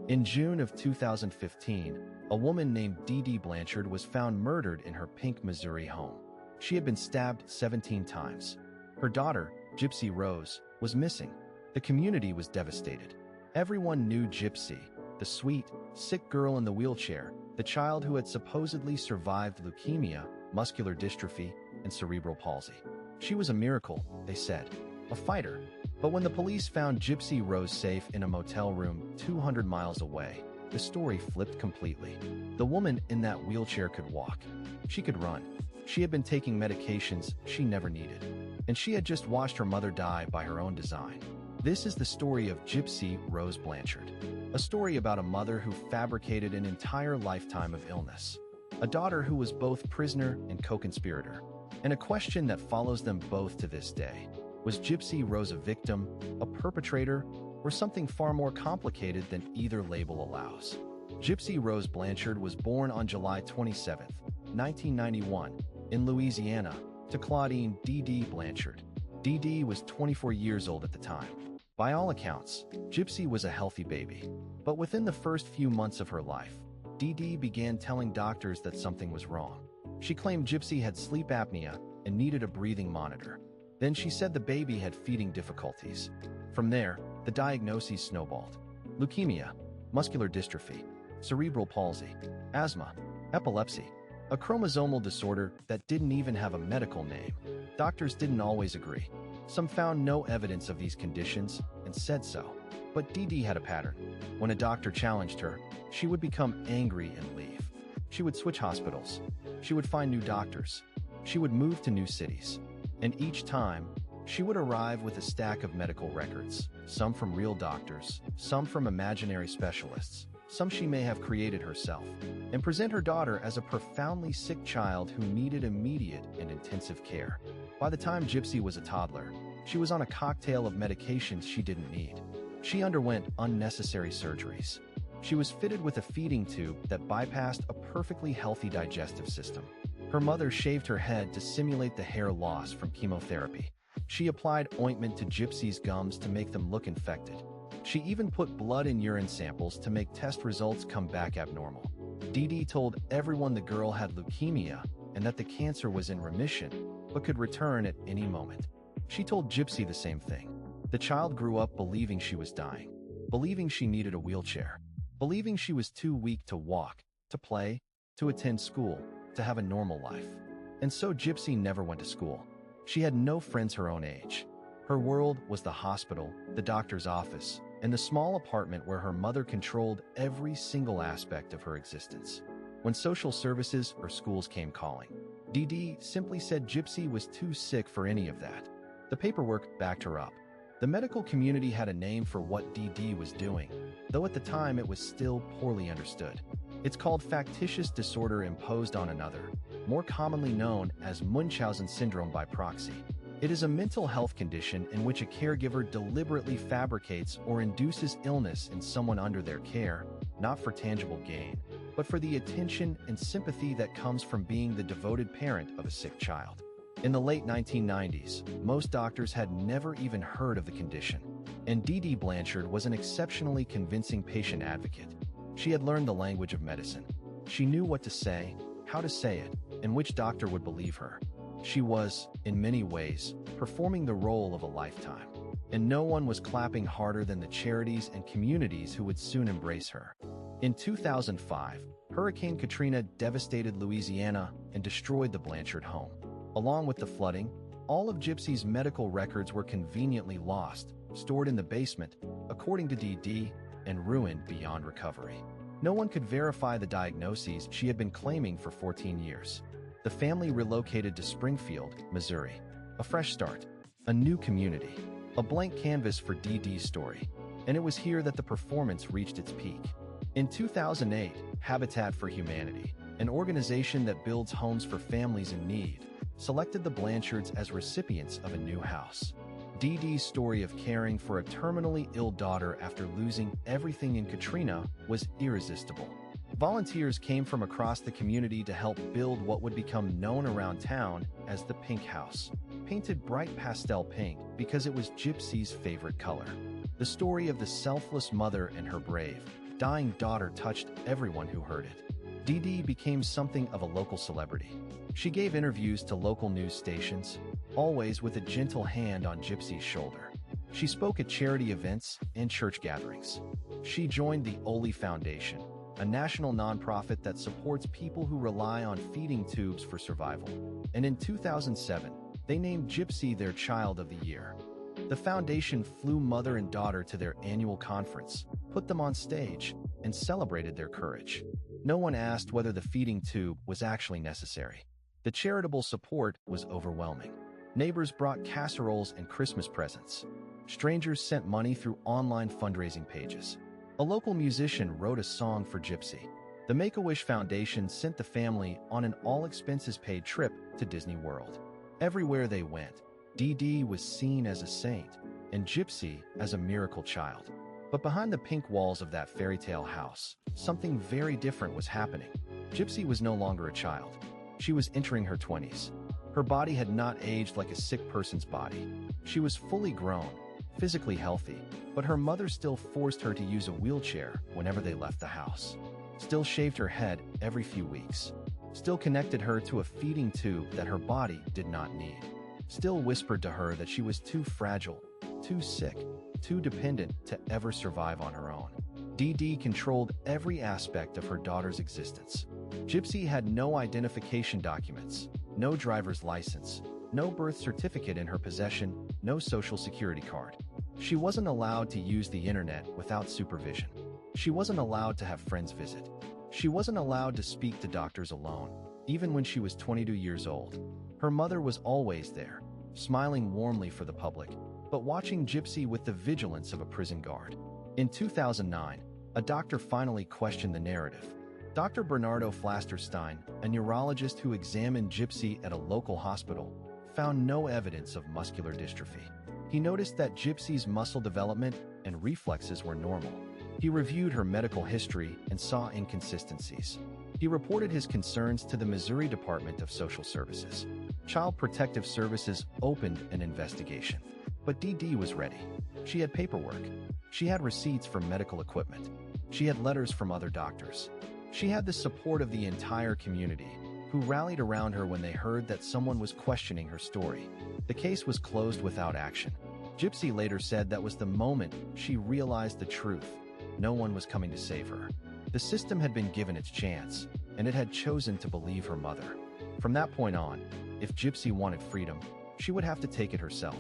In June of 2015, a woman named Dee Dee Blanchard was found murdered in her Pink, Missouri home. She had been stabbed 17 times. Her daughter, Gypsy Rose, was missing. The community was devastated. Everyone knew Gypsy, the sweet, sick girl in the wheelchair, the child who had supposedly survived leukemia, muscular dystrophy, and cerebral palsy. She was a miracle, they said, a fighter. But when the police found Gypsy Rose safe in a motel room 200 miles away, the story flipped completely. The woman in that wheelchair could walk. She could run. She had been taking medications she never needed. And she had just watched her mother die by her own design. This is the story of Gypsy Rose Blanchard. A story about a mother who fabricated an entire lifetime of illness. A daughter who was both prisoner and co-conspirator. And a question that follows them both to this day. Was Gypsy Rose a victim, a perpetrator, or something far more complicated than either label allows? Gypsy Rose Blanchard was born on July 27, 1991, in Louisiana, to Claudine Dee Dee Blanchard. Dee Dee was 24 years old at the time. By all accounts, Gypsy was a healthy baby. But within the first few months of her life, Dee Dee began telling doctors that something was wrong. She claimed Gypsy had sleep apnea and needed a breathing monitor. Then she said the baby had feeding difficulties. From there, the diagnoses snowballed. Leukemia, muscular dystrophy, cerebral palsy, asthma, epilepsy, a chromosomal disorder that didn't even have a medical name. Doctors didn't always agree. Some found no evidence of these conditions and said so. But Dee Dee had a pattern. When a doctor challenged her, she would become angry and leave. She would switch hospitals. She would find new doctors. She would move to new cities. And each time, she would arrive with a stack of medical records, some from real doctors, some from imaginary specialists, some she may have created herself, and present her daughter as a profoundly sick child who needed immediate and intensive care. By the time Gypsy was a toddler, she was on a cocktail of medications she didn't need. She underwent unnecessary surgeries. She was fitted with a feeding tube that bypassed a perfectly healthy digestive system. Her mother shaved her head to simulate the hair loss from chemotherapy. She applied ointment to Gypsy's gums to make them look infected. She even put blood in urine samples to make test results come back abnormal. Dee Dee told everyone the girl had leukemia and that the cancer was in remission, but could return at any moment. She told Gypsy the same thing. The child grew up believing she was dying, believing she needed a wheelchair, believing she was too weak to walk, to play, to attend school, to have a normal life. And so Gypsy never went to school. She had no friends her own age. Her world was the hospital, the doctor's office, and the small apartment where her mother controlled every single aspect of her existence. When social services or schools came calling, Dee Dee simply said Gypsy was too sick for any of that. The paperwork backed her up. The medical community had a name for what Dee Dee was doing, though at the time it was still poorly understood. It's called factitious disorder imposed on another, more commonly known as Munchausen syndrome by proxy. It is a mental health condition in which a caregiver deliberately fabricates or induces illness in someone under their care, not for tangible gain, but for the attention and sympathy that comes from being the devoted parent of a sick child. In the late 1990s, most doctors had never even heard of the condition, and Dee Dee Blanchard was an exceptionally convincing patient advocate. She had learned the language of medicine. She knew what to say, how to say it, and which doctor would believe her. She was, in many ways, performing the role of a lifetime. And no one was clapping harder than the charities and communities who would soon embrace her. In 2005, Hurricane Katrina devastated Louisiana and destroyed the Blanchard home. Along with the flooding, all of Gypsy's medical records were conveniently lost, stored in the basement, according to Dee Dee, and ruined beyond recovery. No one could verify the diagnoses she had been claiming for 14 years. The family relocated to Springfield, Missouri. A fresh start, a new community, a blank canvas for Dee Dee's story. And it was here that the performance reached its peak. In 2008, Habitat for Humanity, an organization that builds homes for families in need, selected the Blanchards as recipients of a new house. Dee Dee's story of caring for a terminally ill daughter after losing everything in Katrina was irresistible. Volunteers came from across the community to help build what would become known around town as the Pink House, painted bright pastel pink because it was Gypsy's favorite color. The story of the selfless mother and her brave, dying daughter touched everyone who heard it. Dee Dee became something of a local celebrity. She gave interviews to local news stations, always with a gentle hand on Gypsy's shoulder. She spoke at charity events and church gatherings. She joined the Oli Foundation, a national nonprofit that supports people who rely on feeding tubes for survival. And in 2007, they named Gypsy their Child of the Year. The foundation flew mother and daughter to their annual conference, put them on stage, and celebrated their courage. No one asked whether the feeding tube was actually necessary. The charitable support was overwhelming. Neighbors brought casseroles and Christmas presents. Strangers sent money through online fundraising pages. A local musician wrote a song for Gypsy. The Make-A-Wish Foundation sent the family on an all-expenses-paid trip to Disney World. Everywhere they went, Dee Dee was seen as a saint, and Gypsy as a miracle child. But behind the pink walls of that fairy tale house, something very different was happening. Gypsy was no longer a child. She was entering her 20s. Her body had not aged like a sick person's body. She was fully grown, physically healthy, but her mother still forced her to use a wheelchair whenever they left the house. Still shaved her head every few weeks. Still connected her to a feeding tube that her body did not need. Still whispered to her that she was too fragile, too sick, too dependent to ever survive on her own. Dee Dee controlled every aspect of her daughter's existence. Gypsy had no identification documents, no driver's license, no birth certificate in her possession, no social security card. She wasn't allowed to use the internet without supervision. She wasn't allowed to have friends visit. She wasn't allowed to speak to doctors alone, even when she was 22 years old. Her mother was always there, smiling warmly for the public, but watching Gypsy with the vigilance of a prison guard. In 2009, a doctor finally questioned the narrative. Dr. Bernardo Flasterstein, a neurologist who examined Gypsy at a local hospital, found no evidence of muscular dystrophy. He noticed that Gypsy's muscle development and reflexes were normal. He reviewed her medical history and saw inconsistencies. He reported his concerns to the Missouri Department of Social Services. Child Protective Services opened an investigation. But Dee Dee was ready. She had paperwork. She had receipts for medical equipment. She had letters from other doctors. She had the support of the entire community, who rallied around her when they heard that someone was questioning her story. The case was closed without action. Gypsy later said that was the moment she realized the truth. No one was coming to save her. The system had been given its chance, and it had chosen to believe her mother. From that point on, if Gypsy wanted freedom, she would have to take it herself.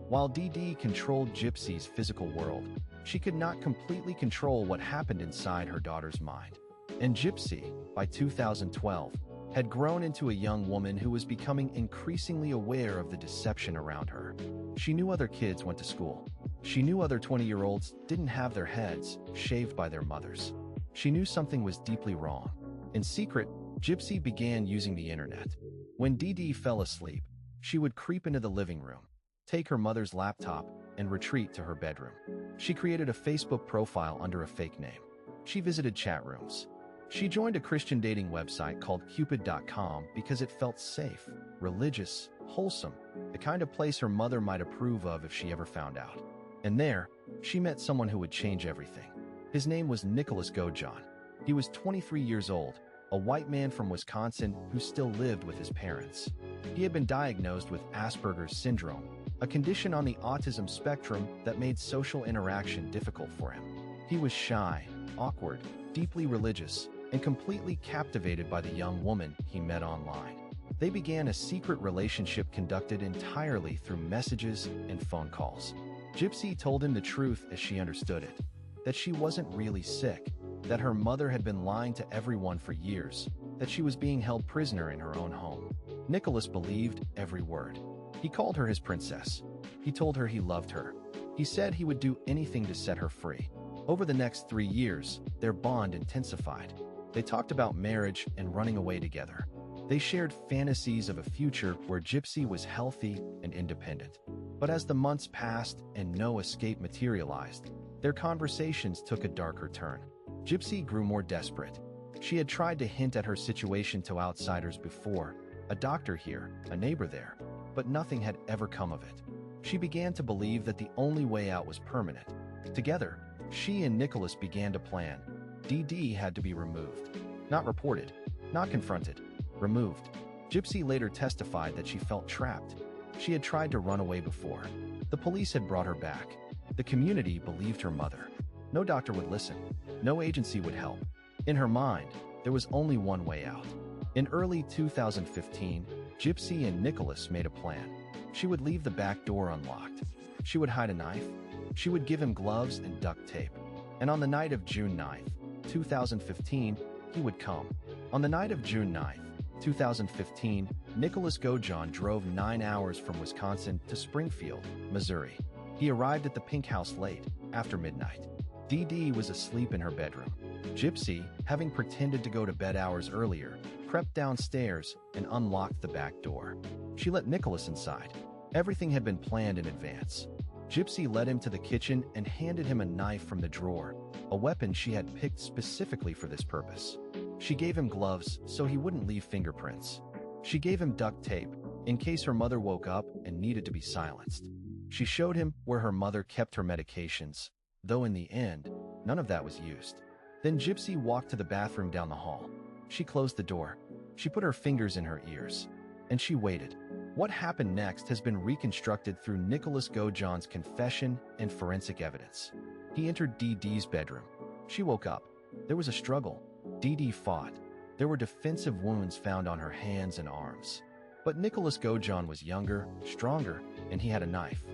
While Dee Dee controlled Gypsy's physical world, she could not completely control what happened inside her daughter's mind. And Gypsy, by 2012, had grown into a young woman who was becoming increasingly aware of the deception around her. She knew other kids went to school. She knew other 20-year-olds didn't have their heads shaved by their mothers. She knew something was deeply wrong. In secret, Gypsy began using the internet. When Dee Dee fell asleep, she would creep into the living room, take her mother's laptop, and retreat to her bedroom. She created a Facebook profile under a fake name. She visited chat rooms. She joined a Christian dating website called Cupid.com because it felt safe, religious, wholesome, the kind of place her mother might approve of if she ever found out. And there, she met someone who would change everything. His name was Nicholas Gojon. He was 23 years old, a white man from Wisconsin who still lived with his parents. He had been diagnosed with Asperger's syndrome, a condition on the autism spectrum that made social interaction difficult for him. He was shy, awkward, deeply religious, and completely captivated by the young woman he met online. They began a secret relationship conducted entirely through messages and phone calls. Gypsy told him the truth as she understood it, that she wasn't really sick, that her mother had been lying to everyone for years, that she was being held prisoner in her own home. Nicholas believed every word. He called her his princess. He told her he loved her. He said he would do anything to set her free. Over the next 3 years, their bond intensified. They talked about marriage and running away together. They shared fantasies of a future where Gypsy was healthy and independent. But as the months passed and no escape materialized, their conversations took a darker turn. Gypsy grew more desperate. She had tried to hint at her situation to outsiders before, a doctor here, a neighbor there, but nothing had ever come of it. She began to believe that the only way out was permanent. Together, she and Nicholas began to plan, Dee Dee had to be removed. Not reported, not confronted, removed. Gypsy later testified that she felt trapped. She had tried to run away before. The police had brought her back. The community believed her mother. No doctor would listen. No agency would help. In her mind, there was only one way out. In early 2015, Gypsy and Nicholas made a plan. She would leave the back door unlocked. She would hide a knife. She would give him gloves and duct tape. And on the night of June 9th, 2015, he would come. On the night of June 9th, 2015, Nicholas Gojon drove 9 hours from Wisconsin to Springfield, Missouri. He arrived at the Pink House late, after midnight. Dee Dee was asleep in her bedroom. Gypsy, having pretended to go to bed hours earlier, crept downstairs and unlocked the back door. She let Nicholas inside. Everything had been planned in advance. Gypsy led him to the kitchen and handed him a knife from the drawer, a weapon she had picked specifically for this purpose. She gave him gloves so he wouldn't leave fingerprints. She gave him duct tape in case her mother woke up and needed to be silenced. She showed him where her mother kept her medications, though in the end, none of that was used. Then Gypsy walked to the bathroom down the hall. She closed the door. She put her fingers in her ears. And she waited. What happened next has been reconstructed through Nicholas Gojon's confession and forensic evidence. He entered Dee Dee's bedroom. She woke up. There was a struggle. Dee Dee fought. There were defensive wounds found on her hands and arms. But Nicholas Gojon was younger, stronger, and he had a knife.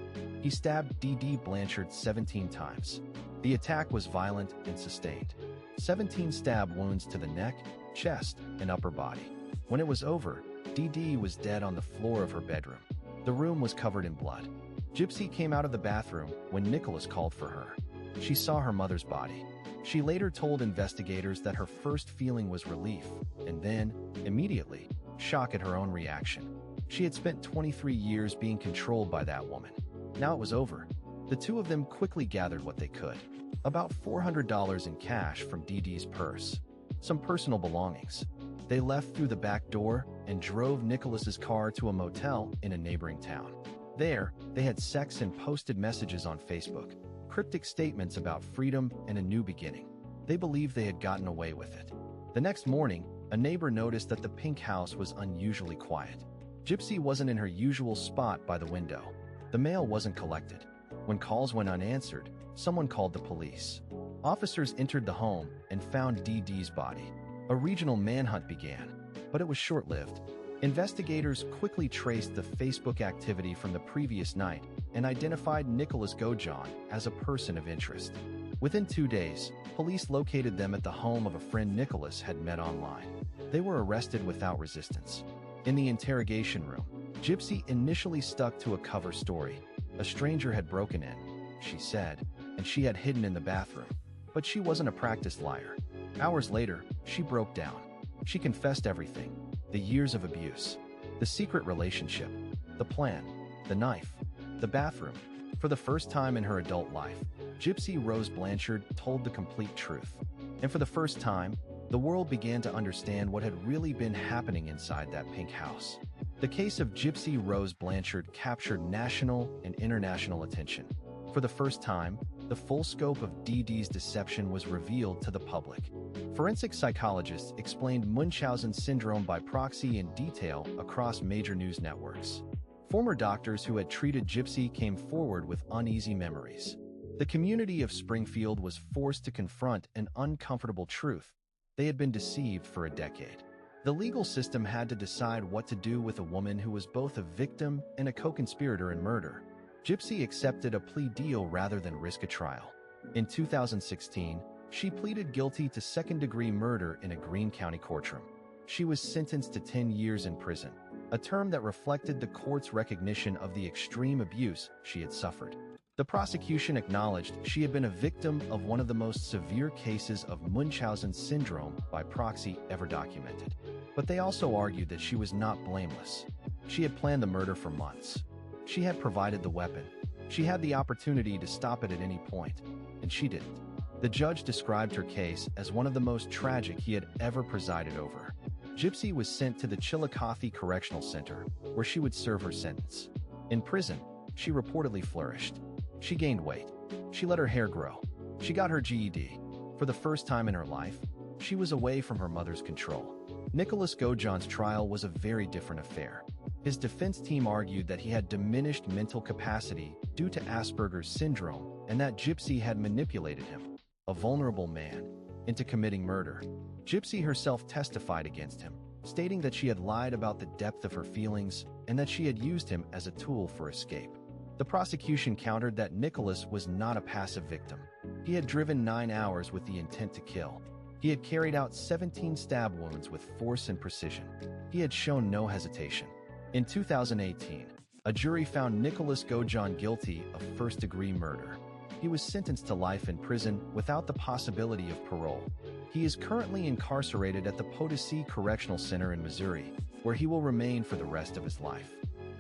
He stabbed Dee Dee Blanchard 17 times. The attack was violent and sustained. 17 stab wounds to the neck, chest, and upper body. When it was over, Dee Dee was dead on the floor of her bedroom. The room was covered in blood. Gypsy came out of the bathroom when Nicholas called for her. She saw her mother's body. She later told investigators that her first feeling was relief, and then, immediately, shock at her own reaction. She had spent 23 years being controlled by that woman. Now it was over. The two of them quickly gathered what they could. About $400 in cash from Dee Dee's purse. Some personal belongings. They left through the back door and drove Nicholas's car to a motel in a neighboring town. There, they had sex and posted messages on Facebook. Cryptic statements about freedom and a new beginning. They believed they had gotten away with it. The next morning, a neighbor noticed that the Pink House was unusually quiet. Gypsy wasn't in her usual spot by the window. The mail wasn't collected. When calls went unanswered, someone called the police. Officers entered the home and found Dee Dee's body. A regional manhunt began, but it was short-lived. Investigators quickly traced the Facebook activity from the previous night and identified Nicholas Gojon as a person of interest. Within 2 days, police located them at the home of a friend Nicholas had met online. They were arrested without resistance. In the interrogation room, Gypsy initially stuck to a cover story. A stranger had broken in, she said, and she had hidden in the bathroom. But she wasn't a practiced liar. Hours later, she broke down. She confessed everything. The years of abuse, the secret relationship, the plan, the knife, the bathroom. For the first time in her adult life, Gypsy Rose Blanchard told the complete truth. And for the first time, the world began to understand what had really been happening inside that Pink House. The case of Gypsy Rose Blanchard captured national and international attention. For the first time, the full scope of Dee Dee's deception was revealed to the public. Forensic psychologists explained Munchausen syndrome by proxy in detail across major news networks. Former doctors who had treated Gypsy came forward with uneasy memories. The community of Springfield was forced to confront an uncomfortable truth. They had been deceived for a decade. The legal system had to decide what to do with a woman who was both a victim and a co-conspirator in murder. Gypsy accepted a plea deal rather than risk a trial. In 2016, she pleaded guilty to second-degree murder in a Greene County courtroom. She was sentenced to 10 years in prison, a term that reflected the court's recognition of the extreme abuse she had suffered. The prosecution acknowledged she had been a victim of one of the most severe cases of Munchausen syndrome by proxy ever documented. But they also argued that she was not blameless. She had planned the murder for months. She had provided the weapon. She had the opportunity to stop it at any point, and she didn't. The judge described her case as one of the most tragic he had ever presided over. Gypsy was sent to the Chillicothe Correctional Center, where she would serve her sentence. In prison, she reportedly flourished. She gained weight. She let her hair grow. She got her GED. For the first time in her life, she was away from her mother's control. Nicholas Gaujon's trial was a very different affair. His defense team argued that he had diminished mental capacity due to Asperger's syndrome and that Gypsy had manipulated him, a vulnerable man, into committing murder. Gypsy herself testified against him, stating that she had lied about the depth of her feelings and that she had used him as a tool for escape. The prosecution countered that Nicholas was not a passive victim. He had driven 9 hours with the intent to kill. He had carried out 17 stab wounds with force and precision. He had shown no hesitation. In 2018, a jury found Nicholas Gaujon guilty of first-degree murder. He was sentenced to life in prison without the possibility of parole. He is currently incarcerated at the Potosi Correctional Center in Missouri, where he will remain for the rest of his life.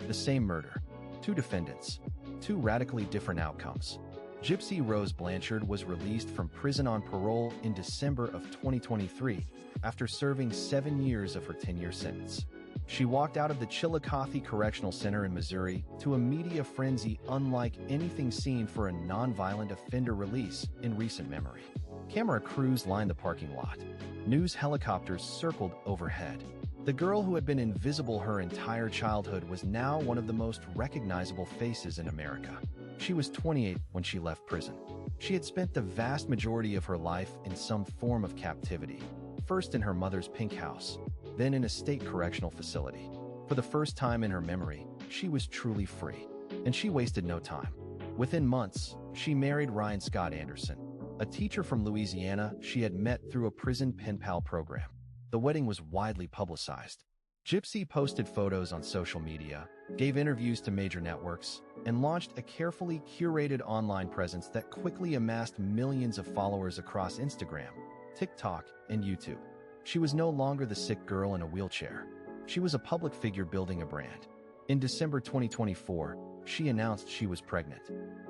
The same murder. 2 defendants. 2 radically different outcomes. Gypsy Rose Blanchard was released from prison on parole in December of 2023 after serving 7 years of her 10-year sentence. She walked out of the Chillicothe Correctional Center in Missouri to a media frenzy unlike anything seen for a nonviolent offender release in recent memory. Camera crews lined the parking lot. News helicopters circled overhead. The girl who had been invisible her entire childhood was now one of the most recognizable faces in America. She was 28 when she left prison. She had spent the vast majority of her life in some form of captivity, first in her mother's pink house, then in a state correctional facility. For the first time in her memory, she was truly free, and she wasted no time. Within months, she married Ryan Scott Anderson, a teacher from Louisiana she had met through a prison pen pal program. The wedding was widely publicized. Gypsy posted photos on social media, gave interviews to major networks, and launched a carefully curated online presence that quickly amassed millions of followers across Instagram, TikTok, and YouTube. She was no longer the sick girl in a wheelchair. She was a public figure building a brand. In December 2024, she announced she was pregnant.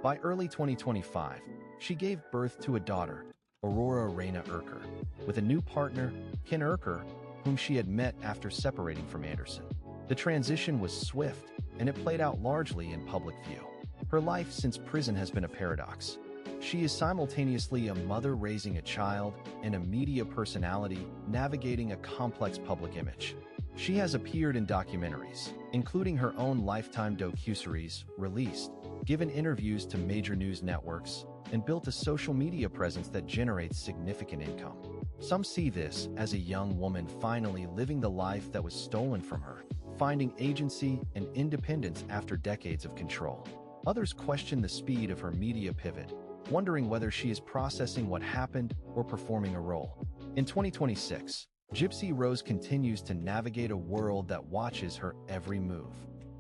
By early 2025, she gave birth to a daughter, Aurora Reyna Urker, with a new partner, Ken Urker, whom she had met after separating from Anderson. The transition was swift, and it played out largely in public view. Her life since prison has been a paradox. She is simultaneously a mother raising a child and a media personality navigating a complex public image. She has appeared in documentaries, including her own Lifetime docuseries, released, given interviews to major news networks, and built a social media presence that generates significant income. Some see this as a young woman finally living the life that was stolen from her, finding agency and independence after decades of control. Others question the speed of her media pivot, wondering whether she is processing what happened or performing a role. In 2026, Gypsy Rose continues to navigate a world that watches her every move.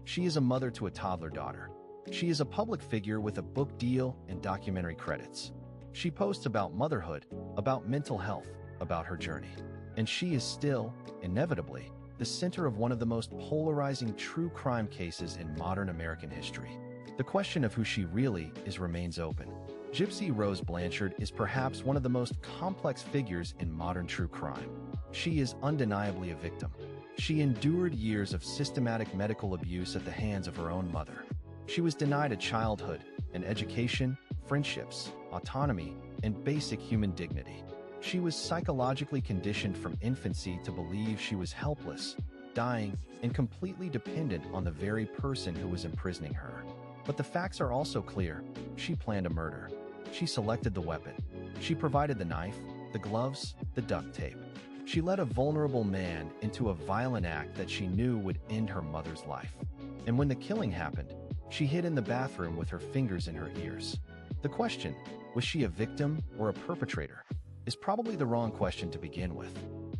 She is a mother to a toddler daughter. She is a public figure with a book deal and documentary credits. She posts about motherhood, about mental health, about her journey. And she is still, inevitably, the center of one of the most polarizing true crime cases in modern American history. The question of who she really is remains open. Gypsy Rose Blanchard is perhaps one of the most complex figures in modern true crime. She is undeniably a victim. She endured years of systematic medical abuse at the hands of her own mother. She was denied a childhood, an education, friendships, autonomy, and basic human dignity. She was psychologically conditioned from infancy to believe she was helpless, dying, and completely dependent on the very person who was imprisoning her. But the facts are also clear. She planned a murder. She selected the weapon. She provided the knife, the gloves, the duct tape. She led a vulnerable man into a violent act that she knew would end her mother's life. And when the killing happened, she hid in the bathroom with her fingers in her ears. The question, was she a victim or a perpetrator, is probably the wrong question to begin with.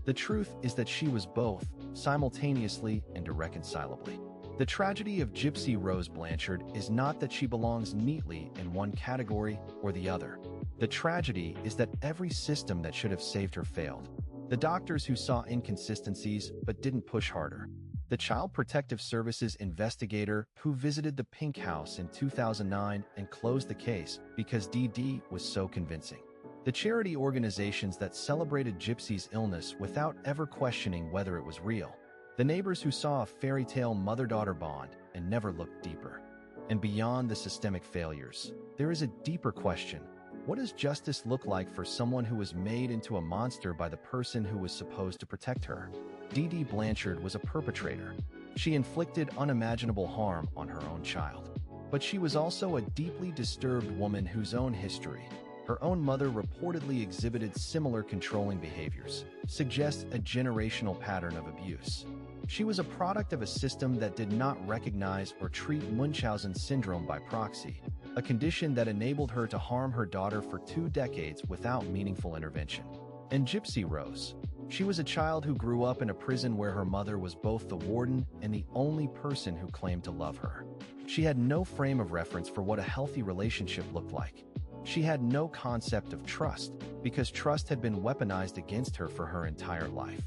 The truth is that she was both, simultaneously and irreconcilably. The tragedy of Gypsy Rose Blanchard is not that she belongs neatly in one category or the other. The tragedy is that every system that should have saved her failed. The doctors who saw inconsistencies but didn't push harder. The Child Protective Services investigator who visited the Pink House in 2009 and closed the case because Dee Dee was so convincing. The charity organizations that celebrated Gypsy's illness without ever questioning whether it was real. The neighbors who saw a fairy tale mother-daughter bond and never looked deeper. And beyond the systemic failures, there is a deeper question. What does justice look like for someone who was made into a monster by the person who was supposed to protect her? Dee Dee Blanchard was a perpetrator. She inflicted unimaginable harm on her own child. But she was also a deeply disturbed woman whose own history, her own mother reportedly exhibited similar controlling behaviors, suggests a generational pattern of abuse. She was a product of a system that did not recognize or treat Munchausen syndrome by proxy, a condition that enabled her to harm her daughter for 2 decades without meaningful intervention. And Gypsy Rose. She was a child who grew up in a prison where her mother was both the warden and the only person who claimed to love her. She had no frame of reference for what a healthy relationship looked like. She had no concept of trust, because trust had been weaponized against her for her entire life.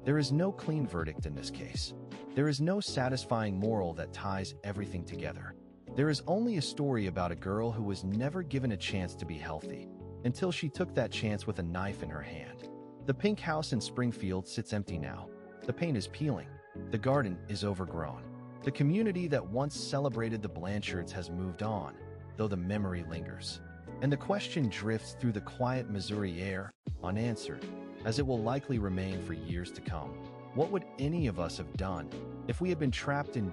There is no clean verdict in this case. There is no satisfying moral that ties everything together. There is only a story about a girl who was never given a chance to be healthy, until she took that chance with a knife in her hand. The pink house in Springfield sits empty now. The paint is peeling. The garden is overgrown. The community that once celebrated the Blanchards has moved on, though the memory lingers. And the question drifts through the quiet Missouri air, unanswered, as it will likely remain for years to come. What would any of us have done if we had been trapped in